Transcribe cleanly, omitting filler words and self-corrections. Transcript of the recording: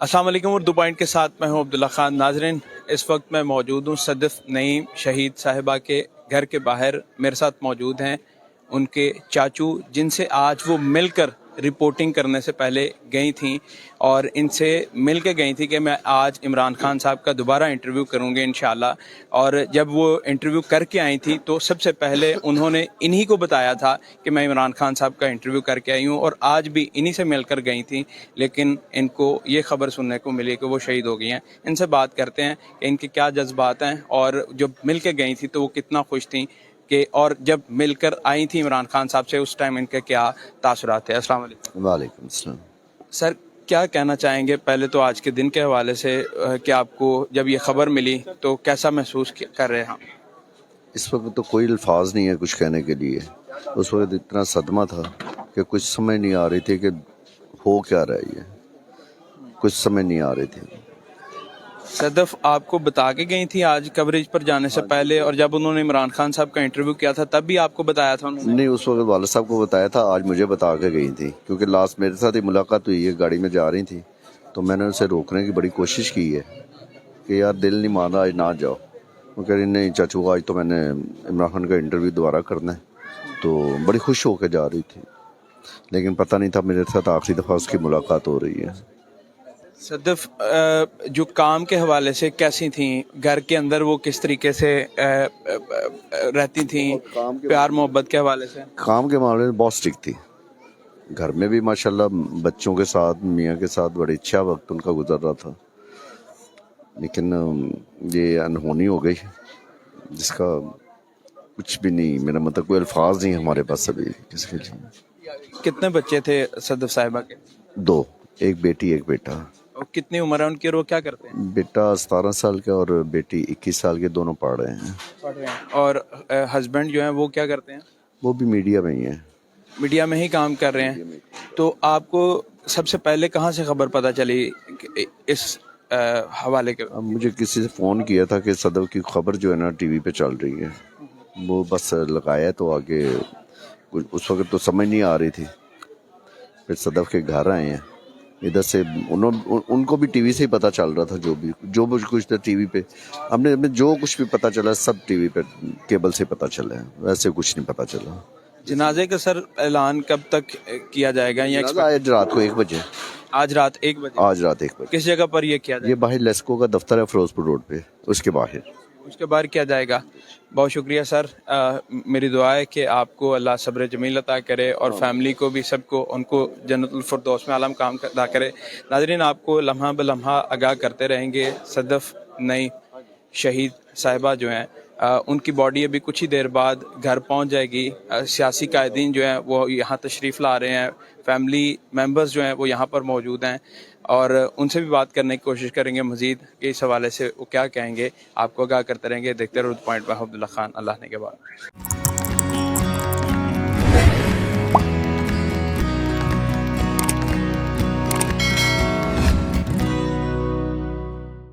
अस्सलाम वालेकुम। उर्दू पॉइंट के साथ मैं हूं अब्दुल्ला खान। नाजरीन, इस वक्त मैं मौजूद हूं सदफ नईम शहीद साहिबा के घर के बाहर। मेरे साथ मौजूद हैं उनके चाचू, जिनसे आज वो मिलकर रिपोर्टिंग करने से पहले गई थी और इनसे मिल के गई थी कि मैं आज इमरान खान साहब का दोबारा इंटरव्यू करूँगी इंशाल्लाह। और जब वो इंटरव्यू करके आई थी तो सबसे पहले उन्होंने इन्हीं को बताया था कि मैं इमरान खान साहब का इंटरव्यू करके आई हूँ और आज भी इन्हीं से मिलकर गई थी, लेकिन इनको ये खबर सुनने को मिली कि वो शहीद हो गई हैं। इनसे बात करते हैं कि इनके क्या जज्बात हैं और जब मिल के गई थी तो वो कितना खुश थी कि, और जब मिलकर आई थी इमरान खान साहब से उस टाइम इनके क्या तासुरात थे। अस्सलाम वालेकुम। वालेकुम अस्सलाम। सर, क्या कहना चाहेंगे पहले तो आज के दिन के हवाले से कि आपको जब ये खबर मिली तो कैसा महसूस कर रहे हैं हम? इस वक्त तो कोई अल्फाज नहीं है कुछ कहने के लिए। उस वक्त इतना सदमा था कि कुछ समझ नहीं आ रही थी कि हो क्या रहा है, कुछ समझ नहीं आ रही थी। सदफ आपको बता के गई थी आज कवरेज पर जाने से पहले, और जब उन्होंने इमरान खान साहब का इंटरव्यू किया था तब भी आपको बताया था उन्होंने? नहीं, उस वक्त वालिद साहब को बताया था, आज मुझे बता के गई थी, क्योंकि लास्ट मेरे साथ ही मुलाकात हुई है, गाड़ी में जा रही थी तो मैंने उसे रोकने की बड़ी कोशिश की है कि यार दिल नहीं मान रहा, आज ना जाओ। वो कह रही नहीं चाचू, आज तो मैंने इमरान खान का इंटरव्यू दोबारा करना है। तो बड़ी खुश होकर जा रही थी, लेकिन पता नहीं था मेरे साथ आखिरी दफ़ा उसकी मुलाकात हो रही है। सदफ, जो काम के हवाले से कैसी थी घर के अंदर, वो किस तरीके से रहती थी प्यार मोहब्बत के हवाले से? काम के मामले में बहुत स्ट्रिक्ट थी। घर में भी माशाल्लाह बच्चों के साथ, मियाँ के साथ बड़ी अच्छा वक्त उनका गुजर रहा था, लेकिन ये अनहोनी हो गई जिसका कुछ भी नहीं, मेरा मतलब कोई अल्फाज नहीं हमारे पास अभी किसके लिए। कितने बच्चे थे सदफ साहिबा के? 2, एक बेटी एक बेटा। और कितनी उम्र है उनकी और वो क्या करते हैं? बेटा 17 साल का और बेटी 21 साल के, दोनों पढ़ रहे हैं। पढ़ रहे हैं। और हस्बैंड जो है वो क्या करते हैं? वो भी मीडिया में ही है। मीडिया में ही काम कर रहे हैं। तो आपको सबसे पहले कहाँ से खबर पता चली इस हवाले के? अब मुझे किसी से फ़ोन किया था कि सदफ की खबर जो है ना टीवी पे चल रही है, वो बस लगाया तो आगे उस वक्त तो समझ नहीं आ रही थी। फिर सदफ के घर आए हैं इधर से, उनको भी टीवी से ही पता चल रहा था, जो भी कुछ था टीवी पे। हमने जो कुछ भी पता चला सब टीवी पे केबल से पता चला है, वैसे कुछ नहीं पता चला। जनाजे का सर ऐलान कब तक किया जाएगा? आज रात को 1 बजे। आज रात 1 बजे? आज रात 1 बजे। किस जगह पर ये किया जाएगा? ये बाहर लेस्को का दफ्तर है फिरोजपुर रोड पे, उसके बाहर किया जाएगा। बहुत शुक्रिया सर। मेरी दुआ है कि आपको अल्लाह सब्र जमील अता करे और फैमिली को भी, सबको, उनको जन्नतुल फिरदौस में आलम काम अदा करे। नाज़रीन, आपको लम्हा ब लम्हा आगाह करते रहेंगे। सदफ नई शहीद साहिबा जो हैं, उनकी बॉडी अभी कुछ ही देर बाद घर पहुंच जाएगी। सियासी कायदीन जो हैं वो यहाँ तशरीफ़ ला रहे हैं, फैमिली मेम्बर्स जो हैं वो यहाँ पर मौजूद हैं और उनसे भी बात करने की कोशिश करेंगे मज़ीद कि इस हवाले से वो क्या कहेंगे। आपको आगाह करते रहेंगे। देखते रहो पॉइंट में। अब्दुल्ला खान, अल्लाह ने के बाद।